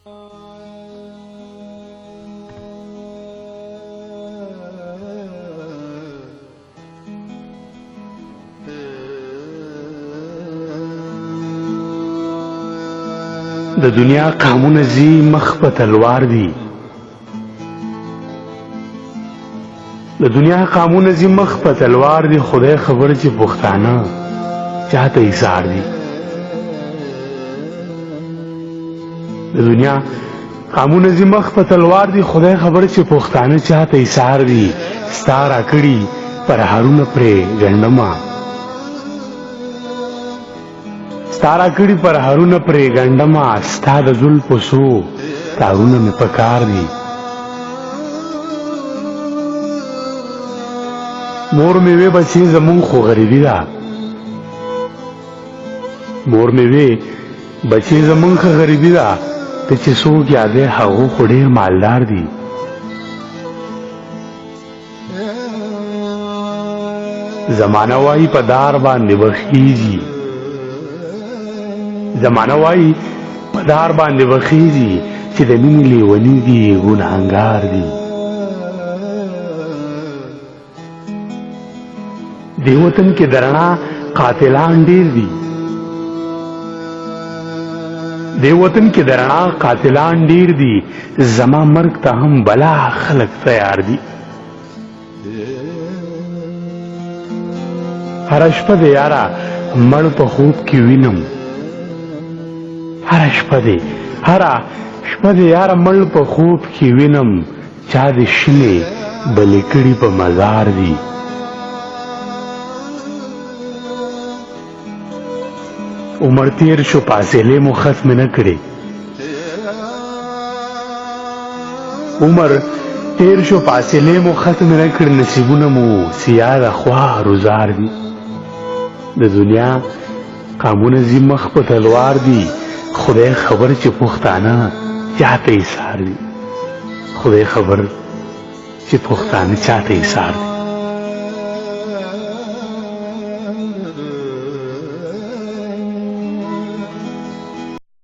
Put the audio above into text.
د دنیا قامونه زی مخ په تلوار دي، د دنیا قامونه زی مخ په تلوار دي، خدای خبر چې پښتانه چاته ایثار دي. د دنیا قامونه زی مخ په تلوار دي، خدای خبر چې پښتانه چاته ایثار دي. ستاره کړي پر هارونه پرې ګنډما، ستاره کړي پر هارونه پرې ګنډما، ستا د زلفو سو تارونه مې پکار دي. مور مې وې بچي زمون خو غریبي ده، مور مې وې بچي زمون خو غریبي ده، ته چې څوک یادې هغه خو ډېر مالدار دي. زمانه وایي په دار باندې بخیږي، زمانه وایي په دار باندې بخیږي، چې د مینې لیوني دي ګناهګار دي. دې وطن کې درنا قاتلان ډېر دي، دې وطن کې درنا قاتلان ډېر دي، زما مرګ ته هم بلا خلک تیار دي. هر شپه دې یاره مړ په خوب کې وینم، هر شپه دې یاره مړ په خوب کې وینم، چا دې شینې بلې کړي په مزار دي. عمر تیر شو فاصلې مو ختم نه کړې، عمر تیر شو فاصلې مو ختم نه کړې، نصیبونه مو سیاه خوار وزار دي. د دنیا قامونه زی مخ په تلوار دي، خدای خبر چې پښتانه چاته ایثار دي، خدای خبر چې پښتانه چاته ایثار دي.